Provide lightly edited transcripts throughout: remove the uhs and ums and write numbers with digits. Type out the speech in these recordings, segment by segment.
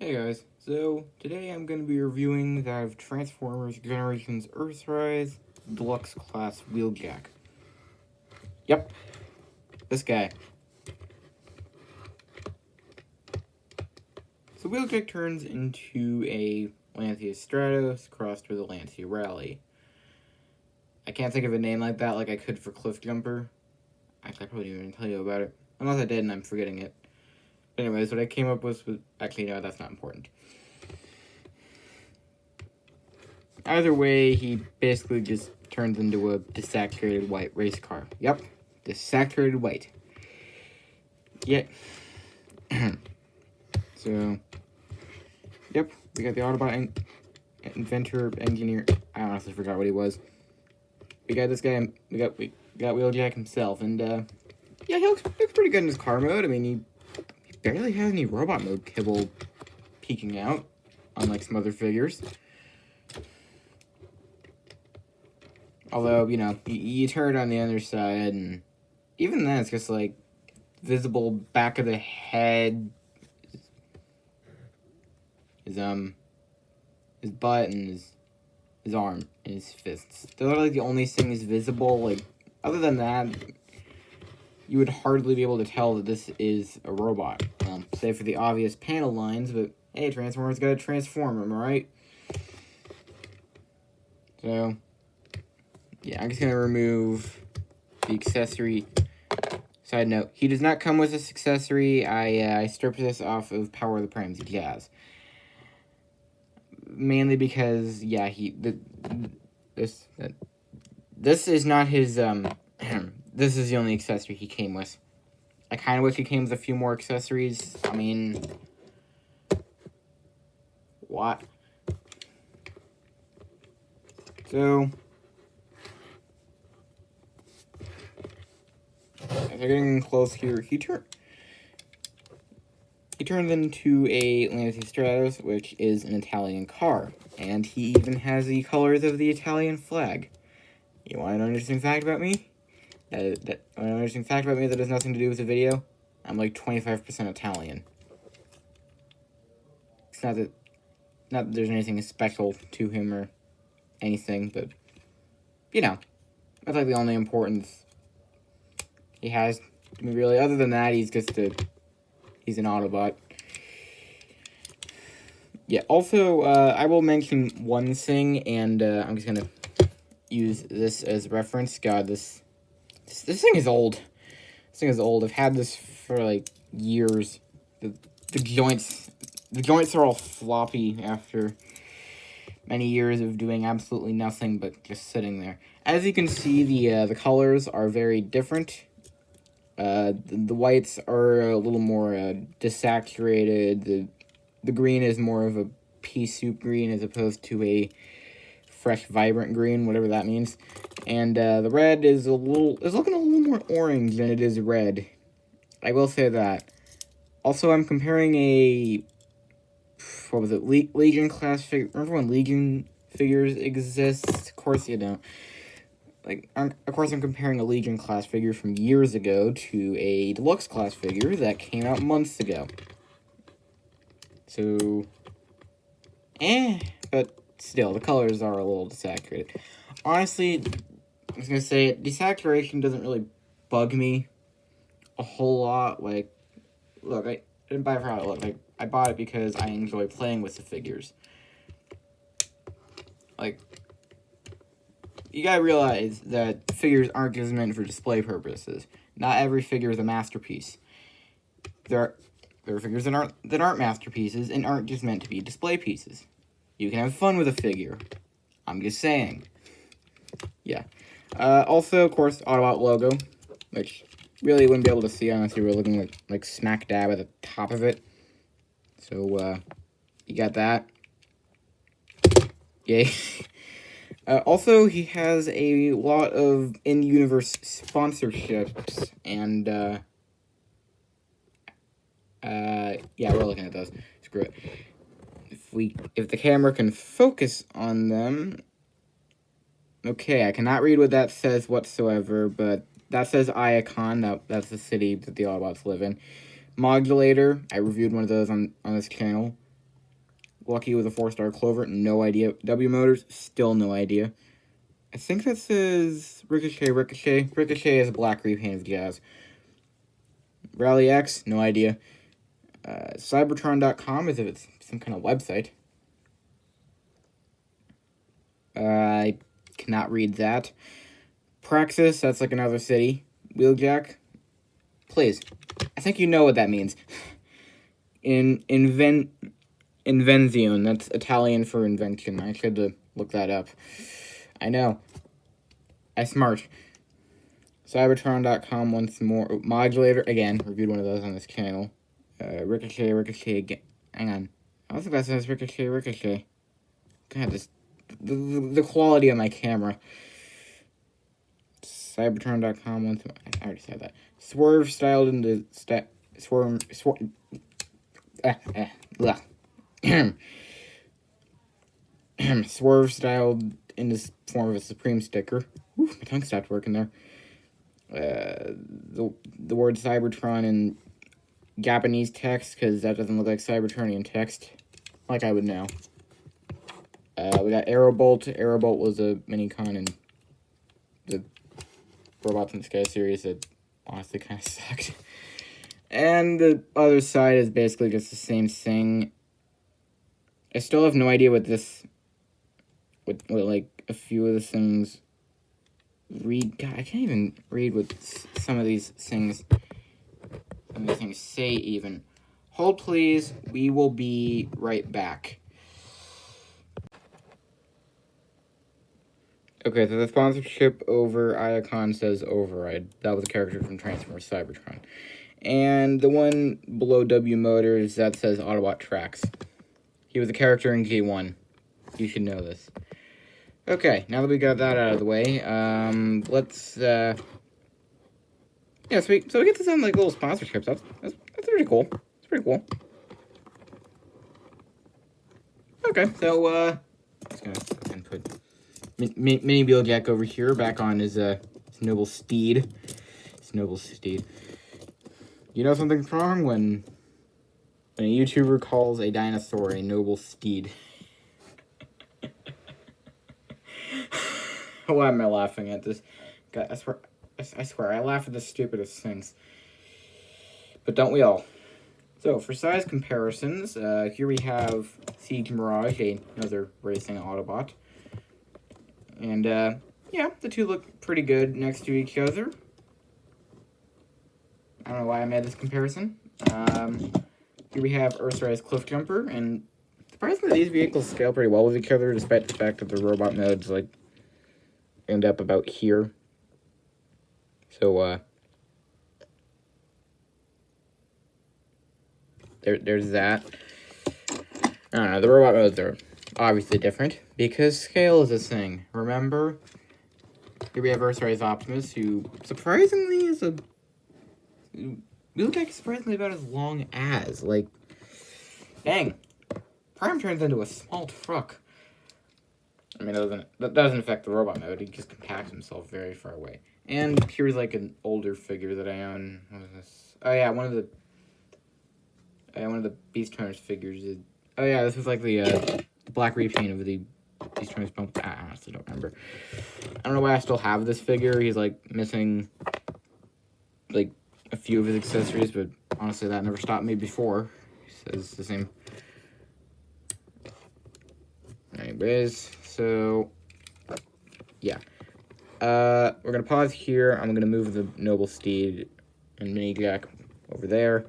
Hey guys, so today I'm going to be reviewing that of Transformers Generations Earthrise Deluxe Class Wheeljack. Yep, this guy. So Wheeljack turns into a Lancia Stratos crossed with a Lancia Rally. I can't think of a name like that like I could for Cliff Jumper. Actually, I probably didn't even tell you about it. Unless I did and I'm forgetting it. But anyways, what I came up with was... Actually, no, that's not important. Either way, he basically just turns into a desaturated white race car. Yep, desaturated white. Yep. So, yep, we got the Autobot inventor, engineer. I honestly forgot what he was. We got this guy. We got Wheeljack himself, and yeah, he looks pretty good in his car mode. I mean, he barely has any robot mode kibble peeking out, unlike some other figures. Although, you know, you turn it on the other side, and even then, it's just, like, visible back of the head, his butt, and his arm, and his fists. Those are, like, the only things visible. Like, other than that, you would hardly be able to tell that this is a robot. Save for the obvious panel lines, but, hey, Transformers gotta transform, am I right? So... yeah, I'm just going to remove the accessory. Side note, he does not come with this accessory. I stripped this off of Power of the Primes Jazz. Mainly because, yeah, this is not his, this is the only accessory he came with. I kind of wish he came with a few more accessories. I mean, what? So... as we're getting close here, he turned into a Lancia Stratos, which is an Italian car, and he even has the colors of the Italian flag. You want to know an interesting fact about me? An interesting fact about me that has nothing to do with the video? I'm like 25% Italian. It's not that there's anything special to him or anything, but you know, that's like the only importance he has. I mean, really, other than that, he's an Autobot. Yeah, also, I will mention one thing, and I'm just gonna use this as reference. God, this thing is old. This thing is old. I've had this for, like, years. The joints are all floppy after many years of doing absolutely nothing but just sitting there. As you can see, the colors are very different. The whites are a little more desaturated. The green is more of a pea soup green as opposed to a fresh, vibrant green, whatever that means. And the red is looking a little more orange than it is red. I will say that. Also, I'm comparing a, what was it, Legion class figure. Remember when Legion figures exist? Of course you don't. Like, of course, I'm comparing a Legion class figure from years ago to a Deluxe class figure that came out months ago. So, but still, the colors are a little desaturated. Honestly, I was gonna say, desaturation doesn't really bug me a whole lot. Like, look, I didn't buy it for how it looked. Like, I bought it because I enjoy playing with the figures. Like, you gotta realize that figures aren't just meant for display purposes. Not every figure is a masterpiece. There are figures that aren't masterpieces and aren't just meant to be display pieces. You can have fun with a figure. I'm just saying. Yeah. Also, of course, Autobot logo, which really you wouldn't be able to see unless you were looking like smack dab at the top of it. So, you got that. Yay. Also, he has a lot of in-universe sponsorships, and, yeah, we're looking at those. Screw it. If the camera can focus on them... Okay, I cannot read what that says whatsoever, but that says Iacon, that's the city that the Autobots live in. Modulator, I reviewed one of those on this channel. Lucky with a 4-star Clover, no idea. W Motors, still no idea. I think that says Ricochet. Ricochet is a black repaint of Jazz. Rally X, no idea. Cybertron.com, as if it's some kind of website. I cannot read that. Praxis, that's like another city. Wheeljack, please. I think you know what that means. Invenzione, that's Italian for invention. I should look that up. I know. I smart. Cybertron.com once more. Modulator, again, reviewed one of those on this channel. Ricochet again. Hang on. I don't think that says Ricochet. God, this... The quality of my camera. Cybertron.com once more. I already said that. Swerve styled into... Swerve styled in the form of a Supreme sticker. Ooh, my tongue stopped working there. The word Cybertron in Japanese text, because that doesn't look like Cybertronian text. Like I would know. We got Aerobolt. Aerobolt was a mini-con in the Robots in the Sky series that honestly kind of sucked. And the other side is basically just the same thing. I still have no idea what this... What like, a few of the things... God, I can't even read what some of these things... say, even. Hold, please. We will be right back. Okay, so the sponsorship over Iacon says Override. That was a character from Transformers Cybertron. And the one below W Motors, that says Autobot Tracks. He was a character in G1. You should know this. Okay, now that we got that out of the way, let's, yeah, so we get to some, like, little sponsorships. That's pretty cool. It's pretty cool. Okay, so, just gonna put Mini Wheeljack over here, back on his noble steed. His noble steed. You know something's wrong when a YouTuber calls a dinosaur a noble steed. Why am I laughing at this? God, I swear, I laugh at the stupidest things. But don't we all? So, for size comparisons, here we have Siege Mirage, another racing Autobot. And, yeah, the two look pretty good next to each other. I don't know why I made this comparison. Here we have Earthrise Cliff Jumper, and surprisingly these vehicles scale pretty well with each other, despite the fact that the robot modes, like, end up about here. So, there's that. I don't know, the robot modes are obviously different, because scale is a thing, remember? Here we have Earthrise Optimus, who surprisingly is a... Wheeljack is surprisingly about as long as, like... Dang. Prime turns into a small truck. I mean, that doesn't affect the robot mode, he just compacts himself very far away. And here's, like, an older figure that I own. What is this? Oh, yeah, one of the Beast Hunters figures. Oh, yeah, this is, like, the black repaint of the Beast Hunters bump. I honestly don't remember. I don't know why I still have this figure. He's, like, missing, like, a few of his accessories, but honestly, that never stopped me before. He says the same. Anyways, so, yeah. We're going to pause here. I'm going to move the Noble Steed and Mini Jack over there.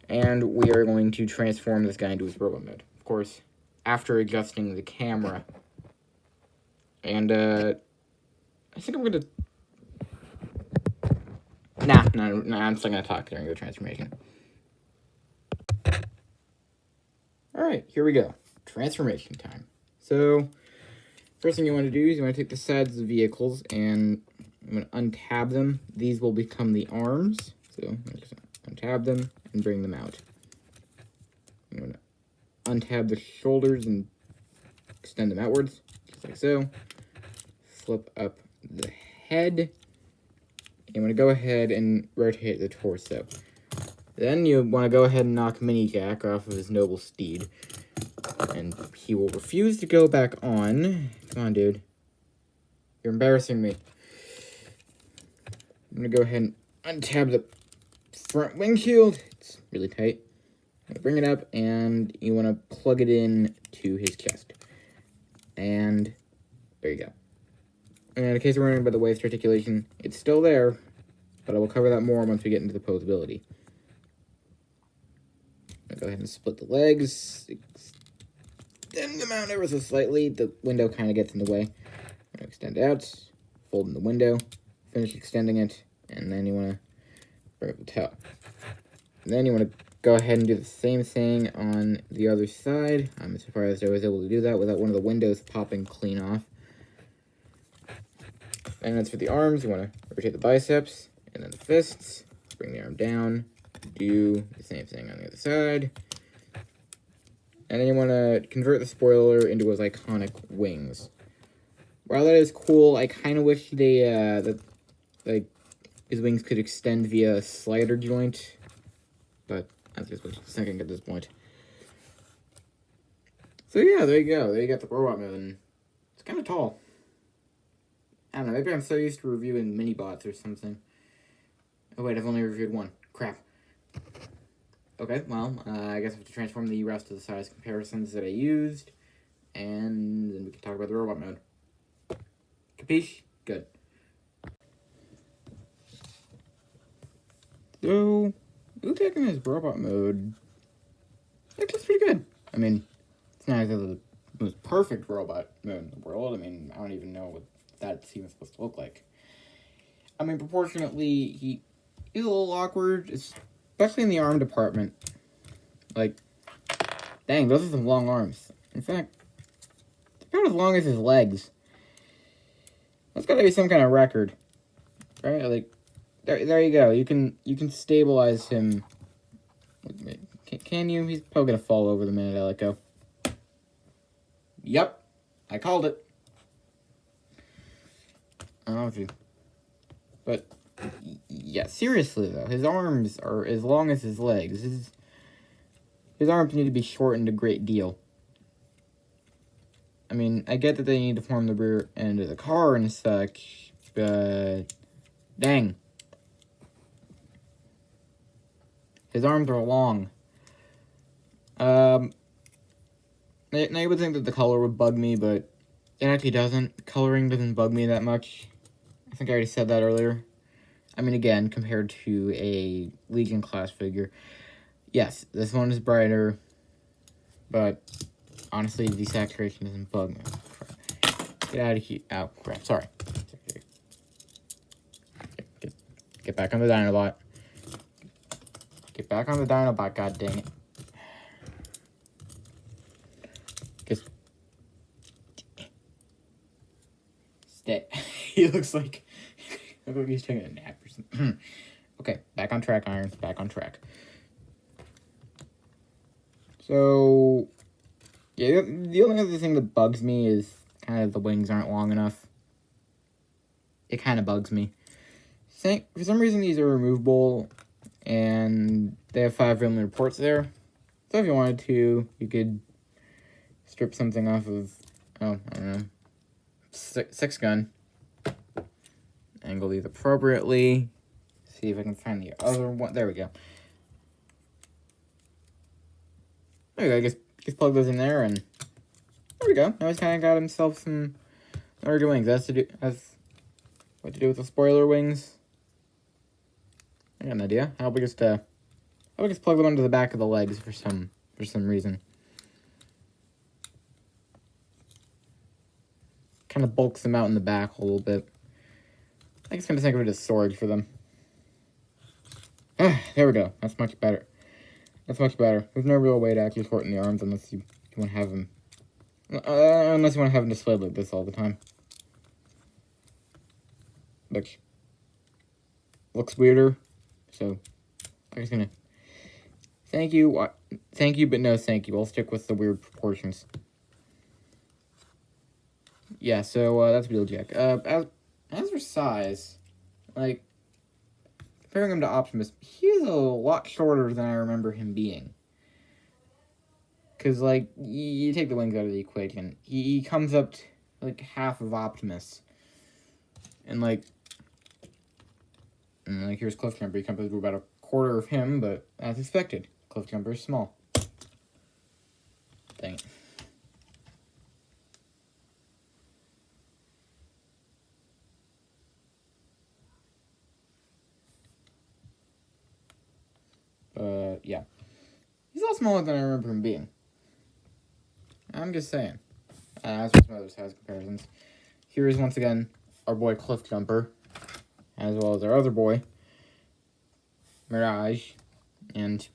And we are going to transform this guy into his robot mode. Of course, after adjusting the camera. And, I think I'm going to... Nah, I'm still going to talk during the transformation. Alright, here we go. Transformation time. So, first thing you want to do is you want to take the sides of the vehicles and I'm going to untab them. These will become the arms. So, I'm just going to untab them and bring them out. I'm going to untab the shoulders and extend them outwards, just like so. Flip up the head. You want to go ahead and rotate the torso. Then you want to go ahead and knock Mini Jack off of his noble steed. And he will refuse to go back on. Come on, dude. You're embarrassing me. I'm gonna go ahead and untab the front windshield. It's really tight. I'm gonna bring it up, and you want to plug it in to his chest. And there you go. And in case you're wondering about the waist articulation, it's still there, but I will cover that more once we get into the posability. I'll go ahead and split the legs, extend them out ever so slightly. The window kind of gets in the way. I'm gonna extend out, fold in the window, finish extending it, and then you want to bring up the top. And then you want to go ahead and do the same thing on the other side. I'm surprised I was able to do that without one of the windows popping clean off. And that's for the arms. You want to rotate the biceps, and then the fists. Bring the arm down. Do the same thing on the other side. And then you want to convert the spoiler into his iconic wings. While that is cool, I kind of wish they, that his wings could extend via a slider joint. But that's just what I'm thinking at this point. So yeah, there you go. There you got the robot mode, and it's kind of tall. I don't know, maybe I'm so used to reviewing mini-bots or something. Oh wait, I've only reviewed one. Crap. Okay, well, I guess I have to transform the rest of the size comparisons that I used, and then we can talk about the robot mode. Capiche? Good. So, Wheeljack in his robot mode, it looks pretty good. I mean, it's not exactly the most perfect robot mode in the world. I mean, I don't even know what that's even supposed to look like. I mean, proportionately, he's a little awkward, especially in the arm department. Like, dang, those are some long arms. In fact, they're about as long as his legs. That's gotta be some kind of record, right? Like, there you go. You can stabilize him. Can you? He's probably gonna fall over the minute I let go. Yep, I called it. I don't know if you... But, yeah, seriously, though. His arms are as long as his legs. His arms need to be shortened a great deal. I mean, I get that they need to form the rear end of the car and such, but... Dang. His arms are long. Now you would think that the color would bug me, but it actually doesn't. Coloring doesn't bug me that much. I think I already said that earlier. I mean, again, compared to a Legion class figure. Yes, this one is brighter, but honestly, desaturation doesn't bug me. Get out of here. Oh, crap. Sorry. Get back on the Dinobot. Get back on the Dinobot, god dang it. Just stay. He looks like he's taking a nap or something. Okay, back on track, Irons. Back on track. So, yeah, the only other thing that bugs me is kind of the wings aren't long enough. It kind of bugs me. For some reason, these are removable, and they have 5 millimeter ports there. So if you wanted to, you could strip something off of, I don't know, 6 gun. Angle these appropriately. See if I can find the other one. There we go. There we go. Just plug those in there, and there we go. Now he's kind of got himself some larger wings. Has what to do with the spoiler wings. I got an idea. How about just plug them onto the back of the legs for some reason. Kind of bulks them out in the back a little bit. I think it's gonna think of it as storage for them. There we go. That's much better. That's much better. There's no real way to actually shorten the arms unless you want to have them. Unless you want to have them displayed like this all the time. Which looks weirder. So I'm just gonna thank you, but no thank you. I'll stick with the weird proportions. Yeah, so that's Wheeljack. As for size, like comparing him to Optimus, he's a lot shorter than I remember him being. Because, like, you take the wings out of the equation. He comes up to, like, half of Optimus. And, like, here's Cliffjumper. He comes up to about a quarter of him, but as expected, Cliffjumper is small. Dang it. Yeah. He's a lot smaller than I remember him being. I'm just saying. As for some other size comparisons. Here is once again our boy Cliffjumper, as well as our other boy, Mirage, and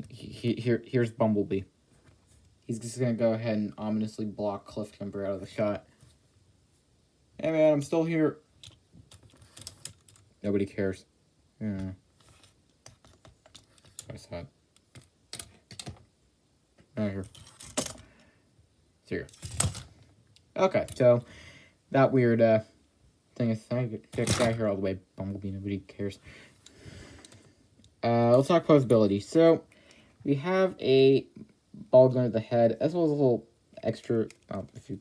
here's Bumblebee. He's just gonna go ahead and ominously block Cliffjumper out of the shot. Hey man, I'm still here. Nobody cares. Yeah. What's that? Right here. Here. Okay, so that weird thing is get out here all the way. Bumblebee, nobody cares. Let's talk posability. So we have a ball gun at the head, as well as a little extra. If you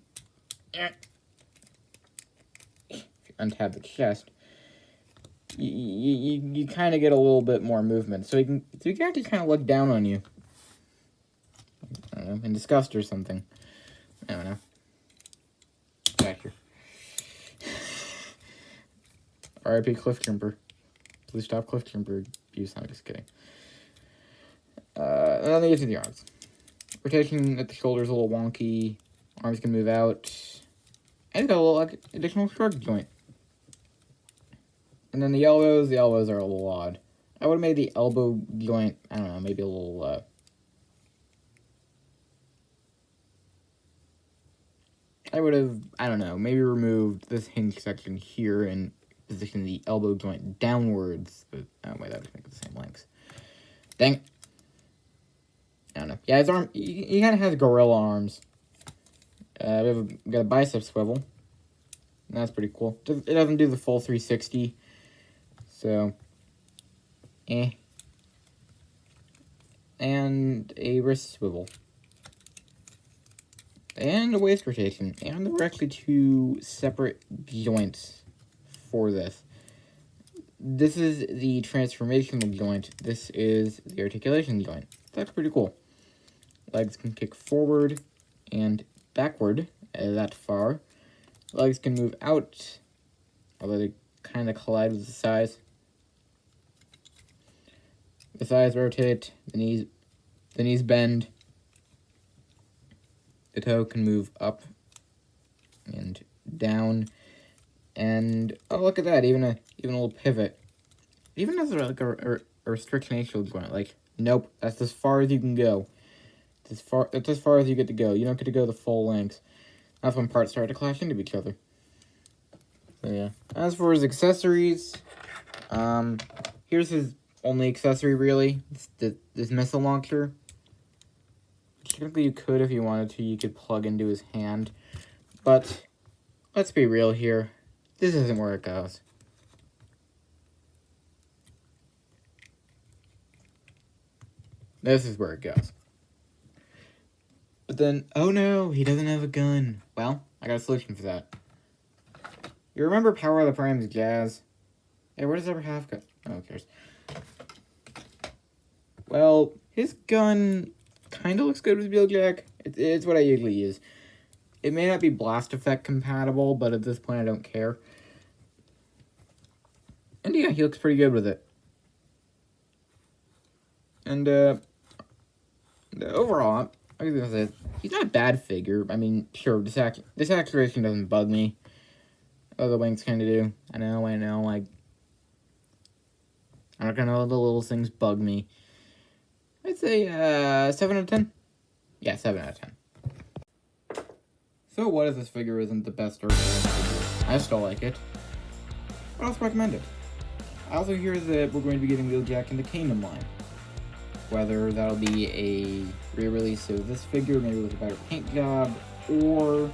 untab the chest, you kind of get a little bit more movement. So you can actually kind of look down on you. I don't know, in disgust or something. I don't know. Back here. R.I.P. Cliffjumper. Please stop Cliffjumper abuse. I'm just kidding. And then they get to the arms. Rotation at the shoulder is a little wonky. Arms can move out. And it's got a little additional shrug joint. And then the elbows are a little odd. I would have made the elbow joint, I don't know, maybe a little, I would have, I don't know, maybe removed this hinge section here and positioned the elbow joint downwards. But, oh wait, that would make it the same length. Dang it. I don't know. Yeah, his arm, he kind of has gorilla arms. We got a bicep swivel. That's pretty cool. It doesn't do the full 360. So, And a wrist swivel. And a waist rotation. And there were actually two separate joints for this. This is the transformational joint. This is the articulation joint. That's pretty cool. Legs can kick forward and backward that far. Legs can move out, although they kind of collide with the thighs. The thighs rotate, the knees bend. The toe can move up and down, and oh look at that! Even a little pivot. Even as like a restriction axial joint. Like nope, that's as far as you can go. That's as far as you get to go. You don't get to go the full length. That's when parts start to clash into each other. So yeah. As for his accessories, here's his only accessory really. It's this missile launcher. Technically, you could, if you wanted to, you could plug into his hand. But, let's be real here. This isn't where it goes. This is where it goes. But then, oh no, he doesn't have a gun. Well, I got a solution for that. You remember Power of the Prime's Jazz? Hey, where does ever have go? Oh, who cares? Well, his gun kind of looks good with Wheeljack. It's what I usually use. It may not be blast effect compatible, but at this point I don't care. And yeah, he looks pretty good with it. And overall, I was gonna say, he's not a bad figure. I mean, sure, this acceleration doesn't bug me. Other wings kind of do. I know, like, I'm not gonna let the little things bug me. I'd say 7 out of 10. Yeah, 7 out of 10. So what if this figure isn't the best Earthrise figure? I still like it. I'd also recommend it. I also hear that we're going to be getting Wheeljack in the Kingdom line. Whether that'll be a re-release of this figure, maybe with a better paint job, or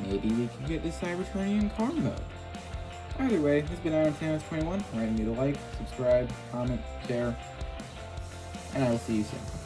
maybe we can get this Cybertronian car mode. Either way, this has been Adam21. Reminding you to like, subscribe, comment, share, and I will see you soon.